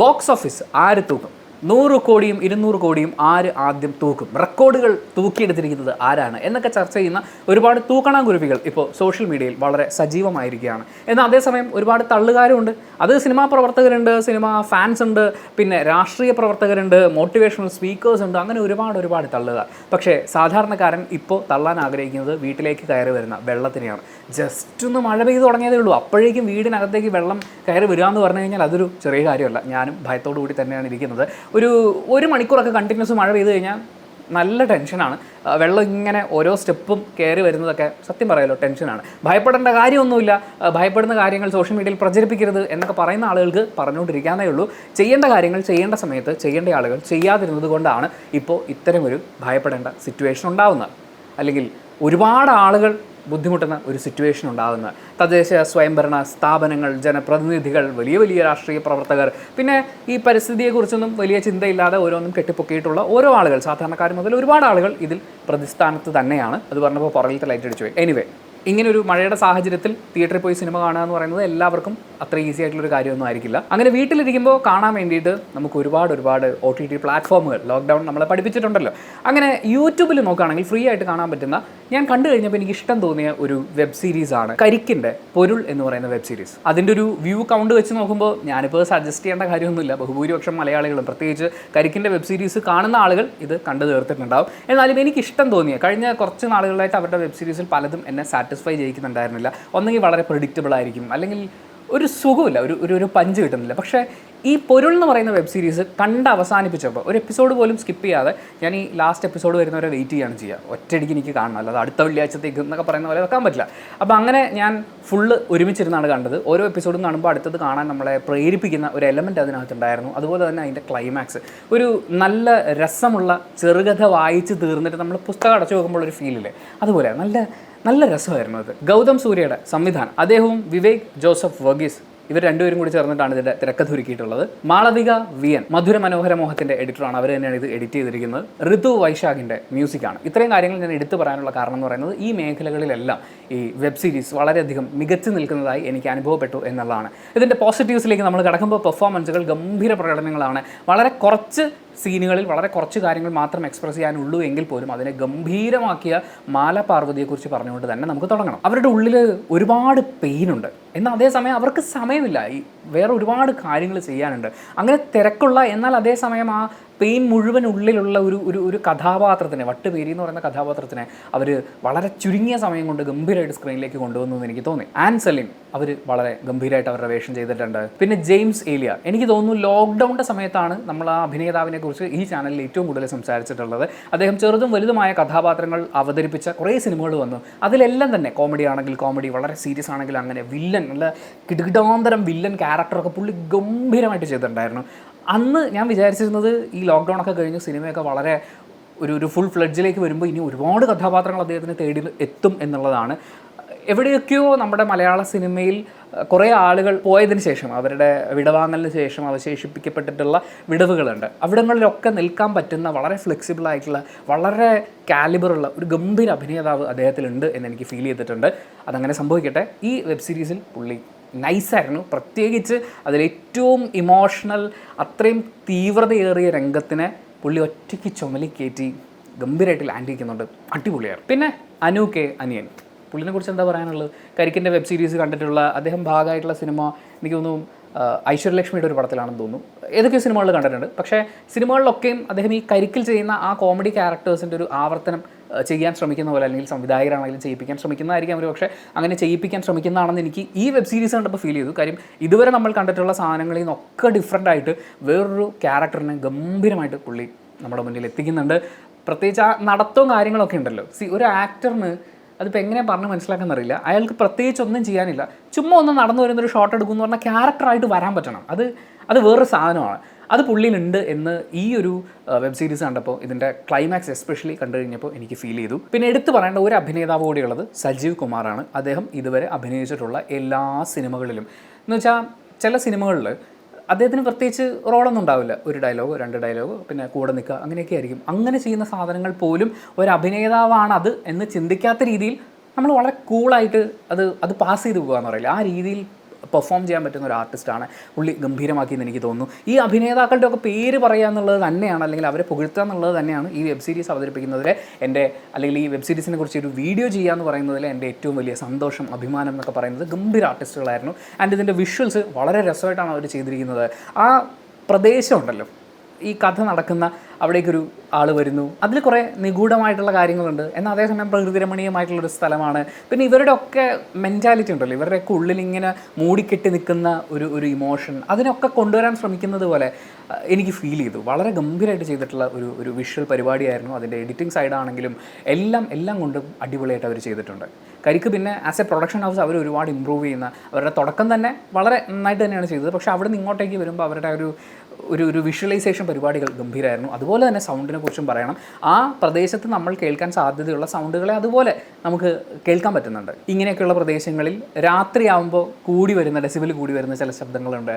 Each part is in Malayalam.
ബോക്സ് ഓഫീസ് ആര് തൂക്കും? 100 കോടിയും 200 കോടിയും ആര് ആദ്യം തൂക്കും? റെക്കോർഡുകൾ തൂക്കിയെടുത്തിരിക്കുന്നത് ആരാണ് എന്നൊക്കെ ചർച്ച ചെയ്യുന്ന ഒരുപാട് തൂക്കണാങ്കുരുവികൾ ഇപ്പോൾ സോഷ്യൽ മീഡിയയിൽ വളരെ സജീവമായിരിക്കുകയാണ്. എന്നാൽ അതേസമയം ഒരുപാട് തള്ളുകാരുണ്ട്. അത് സിനിമാ പ്രവർത്തകരുണ്ട്, സിനിമാ ഫാൻസ് ഉണ്ട്, പിന്നെ രാഷ്ട്രീയ പ്രവർത്തകരുണ്ട്, മോട്ടിവേഷണൽ സ്പീക്കേഴ്സ് ഉണ്ട്, അങ്ങനെ ഒരുപാട് തള്ളുകാർ. പക്ഷേ സാധാരണക്കാരൻ ഇപ്പോൾ തള്ളാൻ ആഗ്രഹിക്കുന്നത് വീട്ടിലേക്ക് കയറി വരുന്ന വെള്ളത്തിനെയാണ്. ജസ്റ്റ് ഒന്ന് മഴ പെയ്ത് തുടങ്ങിയതേ ഉള്ളൂ, അപ്പോഴേക്കും വീടിനകത്തേക്ക് വെള്ളം കയറി വരിക എന്ന് പറഞ്ഞു കഴിഞ്ഞാൽ അതൊരു ചെറിയ കാര്യമല്ല. ഞാനും ഭയത്തോടു കൂടി തന്നെയാണ് ഇരിക്കുന്നത്. ഒരു മണിക്കൂറൊക്കെ കണ്ടിന്യൂസ് മഴ പെയ്ത് കഴിഞ്ഞാൽ നല്ല ടെൻഷനാണ്. വെള്ളം ഇങ്ങനെ ഓരോ സ്റ്റെപ്പും കയറി വരുന്നതൊക്കെ സത്യം പറയാലോ ടെൻഷനാണ്. ഭയപ്പെടേണ്ട കാര്യമൊന്നുമില്ല. ഭയപ്പെടുന്ന കാര്യങ്ങൾ സോഷ്യൽ മീഡിയയിൽ പ്രചരിപ്പിക്കരുത് എന്നൊക്കെ പറയുന്ന ആളുകൾക്ക് പറഞ്ഞുകൊണ്ടിരിക്കാനേ ഉള്ളൂ. ചെയ്യേണ്ട കാര്യങ്ങൾ ചെയ്യേണ്ട സമയത്ത് ചെയ്യേണ്ട ആളുകൾ ചെയ്യാതിരുന്നത് കൊണ്ടാണ് ഇപ്പോൾ ഇത്തരമൊരു ഭയപ്പെടേണ്ട സിറ്റുവേഷൻ ഉണ്ടാകുന്നത്. അല്ലെങ്കിൽ ഒരുപാട് ആളുകൾ ബുദ്ധിമുട്ടുന്ന ഒരു സിറ്റുവേഷൻ ഉണ്ടാകുന്നത്. തദ്ദേശ സ്വയംഭരണ സ്ഥാപനങ്ങൾ, ജനപ്രതിനിധികൾ, വലിയ രാഷ്ട്രീയ പ്രവർത്തകർ, പിന്നെ ഈ പരിസ്ഥിതിയെക്കുറിച്ചൊന്നും വലിയ ചിന്തയില്ലാതെ ഓരോന്നും കെട്ടിപ്പൊക്കിയിട്ടുള്ള ഓരോ ആളുകൾ, സാധാരണക്കാർ മുതൽ ഒരുപാട് ആളുകൾ ഇതിൽ പ്രതിസ്ഥാനത്ത് തന്നെയാണ്. അത് പറഞ്ഞപ്പോൾ പുറകിലത്തെ ലൈറ്റ് അടിച്ചു പോയി. എനിവേ, ഇങ്ങനൊരു മഴയുടെ സാഹചര്യത്തിൽ തിയേറ്ററിൽ പോയി സിനിമ കാണുക എന്ന് പറയുന്നത് എല്ലാവർക്കും അത്ര ഈസി ആയിട്ടുള്ളൊരു കാര്യമൊന്നും ആയിരിക്കില്ല. അങ്ങനെ വീട്ടിലിരിക്കുമ്പോൾ കാണാൻ വേണ്ടിയിട്ട് നമുക്ക് ഒരുപാട് OTT പ്ലാറ്റ്ഫോമുകൾ ലോക്ക്ഡൗൺ നമ്മളെ പഠിപ്പിച്ചിട്ടുണ്ടല്ലോ. അങ്ങനെ യൂട്യൂബിൽ നോക്കുകയാണെങ്കിൽ ഫ്രീ ആയിട്ട് കാണാൻ പറ്റുന്ന, ഞാൻ കണ്ടു കഴിഞ്ഞപ്പോൾ എനിക്ക് ഇഷ്ടം തോന്നിയ ഒരു വെബ് സീരീസാണ് കരിക്കിൻ്റെ പൊരുൾ എന്ന് പറയുന്ന വെബ് സീരീസ്. അതിൻ്റെ ഒരു വ്യൂ കൗണ്ട് വെച്ച് നോക്കുമ്പോൾ ഞാനിപ്പോൾ സജസ്റ്റ് ചെയ്യേണ്ട കാര്യമൊന്നുമില്ല. ബഹുഭൂരിപക്ഷം മലയാളികളും പ്രത്യേകിച്ച് കരിക്കിൻ്റെ വെബ് സീരീസ് കാണുന്ന ആളുകൾ ഇത് കണ്ടു തീർത്തിട്ടുണ്ടാവും. എന്നാലും എനിക്ക് ഇഷ്ടം തോന്നിയ കഴിഞ്ഞ കുറച്ച് നാളുകളായിട്ട് അവരുടെ വെബ് സീരീസിൽ പലതും എന്നെ സാറ്റിസ്ഫൈ ചെയ്യിക്കുന്നുണ്ടായിരുന്നില്ല. ഒന്നെങ്കിൽ വളരെ പ്രെഡിക്റ്റബിൾ ആയിരിക്കും, അല്ലെങ്കിൽ ഒരു സുഖമില്ല, ഒരു പഞ്ച് കിട്ടുന്നില്ല. പക്ഷേ ഈ പൊരുൾ എന്ന് പറയുന്ന വെബ് സീരീസ് കണ്ട് അവസാനിപ്പിച്ചപ്പോൾ ഒരു എപ്പിസോഡ് പോലും സ്കിപ്പ് ചെയ്യാതെ ഞാൻ ഈ ലാസ്റ്റ് എപ്പിസോഡ് വരുന്നവരെ വെയിറ്റ് ചെയ്യുകയാണ് ചെയ്യുക. ഒറ്റയടിക്ക് എനിക്ക് കാണണം, അല്ലാതെ അടുത്ത വെള്ളിയാഴ്ചത്തേക്ക് എന്നൊക്കെ പറയുന്ന പോലെ വെക്കാൻ പറ്റില്ല. അപ്പോൾ അങ്ങനെ ഞാൻ ഫുള്ള് ഒരുമിച്ചിരുന്നാണ് കണ്ടത്. ഓരോ എപ്പിസോഡും കാണുമ്പോൾ അടുത്തത് കാണാൻ നമ്മളെ പ്രേരിപ്പിക്കുന്ന ഒരു എലമെൻറ്റ് അതിനകത്തുണ്ടായിരുന്നു. അതുപോലെ തന്നെ അതിൻ്റെ ക്ലൈമാക്സ്, ഒരു നല്ല രസമുള്ള ചെറുകഥ വായിച്ച് തീർന്നിട്ട് നമ്മൾ പുസ്തകം അടച്ചു നോക്കുമ്പോൾ ഒരു ഫീലില്ലേ, അതുപോലെ നല്ല രസമായിരുന്നു അത്. ഗൗതം സൂര്യയുടെ സംവിധാനം. അദ്ദേഹവും വിവേക് ജോസഫ് വർഗീസ് ഇവർ രണ്ടുപേരും കൂടി ചേർന്നിട്ടാണ് ഇതിൻ്റെ തിരക്കഥ ഒരുക്കിയിട്ടുള്ളത്. മാളവിക വിയൻ മധുര മനോഹര മോഹത്തിൻ്റെ എഡിറ്ററാണ്, അവർ തന്നെയാണ് ഇത് എഡിറ്റ് ചെയ്തിരിക്കുന്നത്. ഋതു വൈശാഖിൻ്റെ മ്യൂസിക്കാണ്. ഇത്രയും കാര്യങ്ങൾ ഞാൻ എടുത്തു പറയാനുള്ള കാരണം എന്ന് പറയുന്നത് ഈ മേഖലകളിലെല്ലാം ഈ വെബ് സീരീസ് വളരെയധികം മികച്ചു നിൽക്കുന്നതായി എനിക്ക് അനുഭവപ്പെട്ടു എന്നുള്ളതാണ്. ഇതിൻ്റെ പോസിറ്റീവ്സിലേക്ക് നമ്മൾ കടക്കുമ്പോൾ പെർഫോമൻസുകൾ ഗംഭീര പ്രകടനങ്ങളാണ്. വളരെ കുറച്ച് സീനുകളിൽ വളരെ കുറച്ച് കാര്യങ്ങൾ മാത്രം എക്സ്പ്രസ് ചെയ്യാനുള്ളൂ എങ്കിൽ പോലും അതിനെ ഗംഭീരമാക്കിയ മാല പാർവതിയെക്കുറിച്ച് പറഞ്ഞുകൊണ്ട് തന്നെ നമുക്ക് തുടങ്ങണം. അവരുടെ ഉള്ളിൽ ഒരുപാട് പെയിനുണ്ട്, എന്നാൽ അതേസമയം അവർക്ക് സമയമില്ല, ഈ വേറെ ഒരുപാട് കാര്യങ്ങൾ ചെയ്യാനുണ്ട്. അങ്ങനെ തിരക്കുള്ള, എന്നാൽ അതേസമയം ആ പെയിൻ മുഴുവൻ ഉള്ളിലുള്ള ഒരു കഥാപാത്രത്തിനെ, വട്ടുപേരി എന്ന് പറയുന്ന കഥാപാത്രത്തിനെ അവർ വളരെ ചുരുങ്ങിയ സമയം കൊണ്ട് ഗംഭീരമായിട്ട് സ്ക്രീനിലേക്ക് കൊണ്ടുവന്നു എന്ന് എനിക്ക് തോന്നി. ആൻ സെലിൻ അവർ വളരെ ഗംഭീരമായിട്ട് അവരുടെ വേഷം ചെയ്തിട്ടുണ്ട്. പിന്നെ ജെയിംസ് ഏലിയ, എനിക്ക് തോന്നുന്നു ലോക്ക്ഡൗണിൻ്റെ സമയത്താണ് നമ്മൾ ആ അഭിനേതാവിനെ കുറിച്ച് ഈ ചാനലിൽ ഏറ്റവും കൂടുതൽ സംസാരിച്ചിട്ടുള്ളത്. അദ്ദേഹം ചെറുതും വലുതുമായ കഥാപാത്രങ്ങൾ അവതരിപ്പിച്ച കുറേ സിനിമകൾ വന്നു. അതിലെല്ലാം തന്നെ കോമഡി ആണെങ്കിൽ കോമഡി, വളരെ സീരിയസ് ആണെങ്കിൽ അങ്ങനെ, വില്ലൻ, നല്ല കിടുകിടാന്തരം വില്ലൻ ക്യാരക്ടറൊക്കെ പുള്ളി ഗംഭീരമായിട്ട് ചെയ്തിട്ടുണ്ടായിരുന്നു. അന്ന് ഞാൻ വിചാരിച്ചിരുന്നത് ഈ ലോക്ക്ഡൗണൊക്കെ കഴിഞ്ഞ് സിനിമയൊക്കെ വളരെ ഒരു ഫുൾ ഫ്ലെഡ്ജിലേക്ക് വരുമ്പോൾ ഇനി ഒരുപാട് കഥാപാത്രങ്ങൾ അദ്ദേഹത്തിന് തേടി എത്തും എന്നുള്ളതാണ്. എവിടെയൊക്കെയോ നമ്മുടെ മലയാള സിനിമയിൽ കുറേ ആളുകൾ പോയതിന് ശേഷം, അവരുടെ വിടവാങ്ങലിന് ശേഷം അവശേഷിപ്പിക്കപ്പെട്ടിട്ടുള്ള വിടവുകളുണ്ട്. അവിടങ്ങളിലൊക്കെ നിൽക്കാൻ പറ്റുന്ന വളരെ ഫ്ലെക്സിബിളായിട്ടുള്ള, വളരെ കാലിബറുള്ള ഒരു ഗംഭീര അഭിനേതാവ് അദ്ദേഹത്തിലുണ്ട് എന്നെനിക്ക് ഫീൽ ചെയ്തിട്ടുണ്ട്. അതങ്ങനെ സംഭവിക്കട്ടെ. ഈ വെബ് സീരീസിൽ പുള്ളി നൈസായിരുന്നു. പ്രത്യേകിച്ച് അതിലേറ്റവും ഇമോഷണൽ, അത്രയും തീവ്രതയേറിയ രംഗത്തിനെ പുള്ളി ഒറ്റയ്ക്ക് ചുമലി കയറ്റി ഗംഭീരമായിട്ട് ലാൻഡ് ചെയ്യുന്നുണ്ട്. അടിപൊളിയായിരുന്നു. പിന്നെ അനു കെ അനിയൻ, പുള്ളിനെ കുറിച്ച് എന്താ പറയാനുള്ളത്? കരിക്കിൻ്റെ വെബ് സീരീസ് കണ്ടിട്ടുള്ള അദ്ദേഹം ഭാഗമായിട്ടുള്ള സിനിമ എനിക്ക് തോന്നുന്നു ഐശ്വര്യലക്ഷ്മിയുടെ ഒരു പടത്തിലാണെന്ന് തോന്നുന്നു. ഏതൊക്കെയോ സിനിമകളിൽ കണ്ടിട്ടുണ്ട്. പക്ഷേ സിനിമകളിലൊക്കെയും അദ്ദേഹം ഈ കരിക്കിൽ ചെയ്യുന്ന ആ കോമഡി ക്യാരക്ടേഴ്സിൻ്റെ ഒരു ആവർത്തനം ചെയ്യാൻ ശ്രമിക്കുന്ന പോലെ, അല്ലെങ്കിൽ സംവിധായകരാണെങ്കിലും ചെയ്യിപ്പിക്കാൻ ശ്രമിക്കുന്നതായിരിക്കും അവർ. പക്ഷേ അങ്ങനെ ചെയ്യിപ്പിക്കാൻ ശ്രമിക്കുന്നതാണെന്ന് എനിക്ക് ഈ വെബ് സീരീസ് കണ്ടപ്പോൾ ഫീൽ ചെയ്തു. കാര്യം ഇതുവരെ നമ്മൾ കണ്ടിട്ടുള്ള സാധനങ്ങളിൽ നിന്നൊക്കെ ഡിഫറൻ്റായിട്ട് വേറൊരു ക്യാരക്ടറിനെ ഗംഭീരമായിട്ട് പുള്ളി നമ്മുടെ മുന്നിൽ എത്തിക്കുന്നുണ്ട്. പ്രത്യേകിച്ച് ആ നടത്തവും കാര്യങ്ങളൊക്കെ ഉണ്ടല്ലോ. ഒരു ആക്ടറിന് അതിപ്പോൾ എങ്ങനെ പറഞ്ഞ് മനസ്സിലാക്കാമെന്നറിയില്ല, അയാൾക്ക് പ്രത്യേകിച്ച് ഒന്നും ചെയ്യാനില്ല, ചുമ്മാ ഒന്ന് നടന്നു വരുന്നൊരു ഷോട്ട് എടുക്കുമെന്ന് പറഞ്ഞാൽ ക്യാരക്ടറായിട്ട് വരാൻ പറ്റണം. അത് വേറൊരു സാധനമാണ്. അത് പുള്ളിയിലുണ്ട് എന്ന് ഈ ഒരു വെബ് സീരീസ് കണ്ടപ്പോൾ, ഇതിൻ്റെ ക്ലൈമാക്സ് എസ്പെഷ്യലി കണ്ടു കഴിഞ്ഞപ്പോൾ എനിക്ക് ഫീൽ ചെയ്തു. പിന്നെ എടുത്തു പറയേണ്ട ഒരു അഭിനേതാവ് കൂടിയുള്ളത് സജീവ് കുമാറാണ്. അദ്ദേഹം ഇതുവരെ അഭിനയിച്ചിട്ടുള്ള എല്ലാ സിനിമകളിലും, എന്ന് വെച്ചാൽ ചില സിനിമകളിൽ അദ്ദേഹത്തിന് പ്രത്യേകിച്ച് റോളൊന്നും ഉണ്ടാവില്ല, ഒരു ഡയലോഗോ 2 ഡയലോഗോ, പിന്നെ കൂടെ നിൽക്കുക, അങ്ങനെയൊക്കെ ആയിരിക്കും. അങ്ങനെ ചെയ്യുന്ന സാധനങ്ങൾ പോലും ഒരു അഭിനേതാവാണ് അത് എന്ന് ചിന്തിക്കാത്ത രീതിയിൽ നമ്മൾ വളരെ കൂളായിട്ട് അത് പാസ് ചെയ്ത് പോകുക എന്ന് പറയില്ല, ആ രീതിയിൽ പെർഫോം ചെയ്യാൻ പറ്റുന്ന ഒരു ആർട്ടിസ്റ്റാണ്. പുള്ളി ഗംഭീരമാക്കിയെന്ന് എനിക്ക് തോന്നുന്നു. ഈ അഭിനേതാക്കളുടെ ഒക്കെ പേര് പറയുക എന്നുള്ളത് തന്നെയാണ്, അല്ലെങ്കിൽ അവരെ പുകഴ്ത്തുക എന്നുള്ളത് തന്നെയാണ് ഈ വെബ് സീരീസ് അവതരിപ്പിക്കുന്നതിലെ എൻ്റെ, അല്ലെങ്കിൽ ഈ വെബ് സീരീസിനെ കുറിച്ച് ഒരു വീഡിയോ ചെയ്യുക എന്ന് പറയുന്നതിൽ എൻ്റെ ഏറ്റവും വലിയ സന്തോഷം, അഭിമാനം എന്നൊക്കെ പറയുന്നത് ഗംഭീര ആർട്ടിസ്റ്റുകളായിരുന്നു. ആൻഡ് ഇതിൻ്റെ വിഷ്വൽസ് വളരെ രസമായിട്ടാണ് അവർ ചെയ്തിരിക്കുന്നത്. ആ പ്രദേശം ഉണ്ടല്ലോ, ഈ കഥ നടക്കുന്ന അവിടേക്കൊരു ആൾ വരുന്നു, അതിൽ കുറേ നിഗൂഢമായിട്ടുള്ള കാര്യങ്ങളുണ്ട്, എന്നാൽ അതേസമയം പ്രകൃതിരമണീയമായിട്ടുള്ളൊരു സ്ഥലമാണ്. പിന്നെ ഇവരുടെ ഒക്കെ മെൻറ്റാലിറ്റി ഉണ്ടല്ലോ, ഇവരുടെയൊക്കെ ഉള്ളിൽ ഇങ്ങനെ മൂടിക്കെട്ടി നിൽക്കുന്ന ഒരു ഇമോഷൻ, അതിനൊക്കെ കൊണ്ടുവരാൻ ശ്രമിക്കുന്നത് പോലെ എനിക്ക് ഫീൽ ചെയ്തു. വളരെ ഗംഭീരമായിട്ട് ചെയ്തിട്ടുള്ള ഒരു വിഷ്വൽ പരിപാടിയായിരുന്നു. അതിൻ്റെ എഡിറ്റിംഗ് സൈഡാണെങ്കിലും എല്ലാം കൊണ്ടും അടിപൊളിയായിട്ട് അവർ ചെയ്തിട്ടുണ്ട്. കരിക്ക് പിന്നെ ആസ് എ പ്രൊഡക്ഷൻ ഹൗസ് അവർ ഒരുപാട് ഇമ്പ്രൂവ് ചെയ്യുന്ന, അവരുടെ തുടക്കം തന്നെ വളരെ നന്നായിട്ട് തന്നെയാണ് ചെയ്തത്. പക്ഷേ അവിടെ നിന്ന് ഇങ്ങോട്ടേക്ക് വരുമ്പോൾ അവരുടെ ഒരു വിഷ്വലൈസേഷൻ പരിപാടികൾ ഗംഭീരമായിരുന്നു. അതുപോലെ തന്നെ സൗണ്ടിനെ കുറിച്ചും പറയണം. ആ പ്രദേശത്ത് നമ്മൾ കേൾക്കാൻ സാധ്യതയുള്ള സൗണ്ടുകളെ അതുപോലെ നമുക്ക് കേൾക്കാൻ പറ്റുന്നുണ്ട്. ഇങ്ങനെയൊക്കെയുള്ള പ്രദേശങ്ങളിൽ രാത്രിയാകുമ്പോൾ ഡെസിബിൾ കൂടി വരുന്ന ചില ശബ്ദങ്ങളുണ്ട്,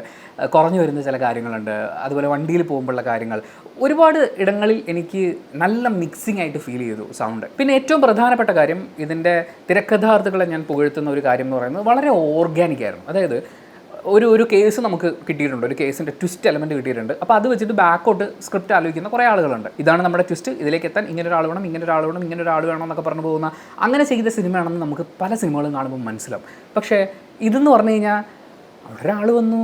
കുറഞ്ഞു വരുന്ന ചില കാര്യങ്ങളുണ്ട്. അതുപോലെ വണ്ടിയിൽ പോകുമ്പോഴുള്ള കാര്യങ്ങൾ, ഒരുപാട് ഇടങ്ങളിൽ എനിക്ക് നല്ല മിക്സിംഗ് ആയിട്ട് ഫീൽ ചെയ്തു സൗണ്ട്. പിന്നെ ഏറ്റവും പ്രധാനപ്പെട്ട കാര്യം, ഇതിൻ്റെ തിരക്കഥാർത്ഥികളെ ഞാൻ പുകഴ്ത്തുന്ന ഒരു കാര്യം എന്ന് പറയുന്നത് വളരെ ഓർഗാനിക് ആയിരുന്നു. അതായത് ഒരു കേസ് നമുക്ക് കിട്ടിയിട്ടുണ്ട്, ഒരു കേസിൻ്റെ ട്വിസ്റ്റ് എലമെൻറ്റ് കിട്ടിയിട്ടുണ്ട്. അപ്പോൾ അത് വെച്ചിട്ട് ബാക്കോട്ട് സ്ക്രിപ്റ്റ് ആലോചിക്കുന്ന കുറേ ആളുകളുണ്ട്. ഇതാണ് നമ്മുടെ ട്വിസ്റ്റ്, ഇതിലേക്ക് എത്താൻ ഇങ്ങനെ ഒരാൾ വേണം, ഇങ്ങനെ ഒരാൾ വേണം എന്നൊക്കെ പറഞ്ഞു പോകുന്ന, അങ്ങനെ ചെയ്ത സിനിമയാണെന്ന് നമുക്ക് പല സിനിമകളും കാണുമ്പോൾ മനസ്സിലാവും. പക്ഷേ ഇതെന്ന് പറഞ്ഞു കഴിഞ്ഞാൽ അവിടെ ഒരാൾ വന്നു,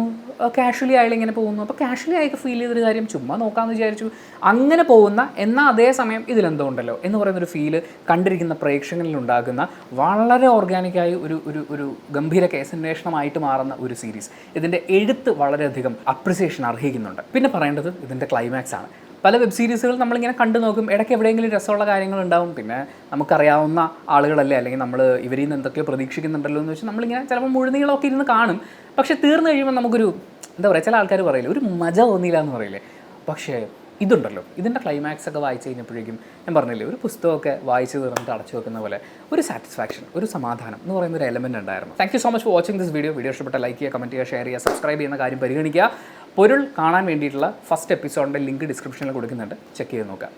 കാഷ്വലി ആയാലും ഇങ്ങനെ പോകുന്നു. അപ്പോൾ കാഷ്വലി ആയിട്ട് ഫീൽ ചെയ്തൊരു കാര്യം ചുമ്മാ നോക്കാമെന്ന് വിചാരിച്ചു, അങ്ങനെ പോകുന്ന, എന്നാൽ അതേസമയം ഇതിലെന്തോ ഉണ്ടല്ലോ എന്ന് പറയുന്നൊരു ഫീല് കണ്ടിരിക്കുന്ന പ്രേക്ഷകരിൽ ഉണ്ടാകുന്ന വളരെ ഓർഗാനിക്കായി ഒരു ഗംഭീര കേസന്വേഷണമായിട്ട് മാറുന്ന ഒരു സീരീസ്. ഇതിൻ്റെ എഴുത്ത് വളരെയധികം അപ്രിസിയേഷൻ അർഹിക്കുന്നുണ്ട്. പിന്നെ പറയേണ്ടത് ഇതിൻ്റെ ക്ലൈമാക്സ് ആണ്. പല വെബ് സീരീസുകൾ നമ്മളിങ്ങനെ കണ്ടു നോക്കും, ഇടയ്ക്ക് എവിടെയെങ്കിലും രസമുള്ള കാര്യങ്ങളുണ്ടാവും. പിന്നെ നമുക്കറിയാവുന്ന ആളുകളല്ലേ, അല്ലെങ്കിൽ നമ്മൾ ഇവരിൽ നിന്ന് എന്തൊക്കെയോ പ്രതീക്ഷിക്കുന്നുണ്ടല്ലോ എന്ന് വെച്ചാൽ നമ്മളിങ്ങനെ ചിലപ്പോൾ മുഴുനീളമൊക്കെ ഇരുന്ന് കാണും. പക്ഷേ തീർന്നു കഴിയുമ്പോൾ നമുക്കൊരു എന്താ പറയുക, ചില ആൾക്കാർ പറയില്ലേ, ഒരു മജ തോന്നിയില്ല എന്ന് പറയില്ലേ. പക്ഷേ ഇതുണ്ടല്ലോ, ഇതിൻ്റെ ക്ലൈമാക്സ് ഒക്കെ വായിച്ച് കഴിഞ്ഞപ്പോഴേക്കും ഞാൻ പറഞ്ഞില്ലേ, ഒരു പുസ്തകമൊക്കെ വായിച്ച് തീർന്നിട്ട് അടച്ചു വെക്കുന്ന പോലെ ഒരു സാറ്റിസ്ഫാക്ഷൻ, ഒരു സമാധാനം എന്ന് പറയുന്ന ഒരു എലമെൻ്റ് ഉണ്ടായിരുന്നു. Thank you so much for watching this video. Video ഇഷ്ടപ്പെട്ട ലൈക്ക് ചെയ്യുക, കമൻറ്റ് ചെയ്യുക, ഷെയർ ചെയ്യുക, സബ്സ്ക്രൈബ് ചെയ്യുന്ന കാര്യം പരിഗണിക്കുക. പൊരുൾ കാണാൻ വേണ്ടിയിട്ടുള്ള ഫസ്റ്റ് എപ്പിസോഡിൻ്റെ ലിങ്ക് ഡിസ്ക്രിപ്ഷനിൽ കൊടുക്കുന്നുണ്ട്, ചെക്ക് ചെയ്ത് നോക്കുക.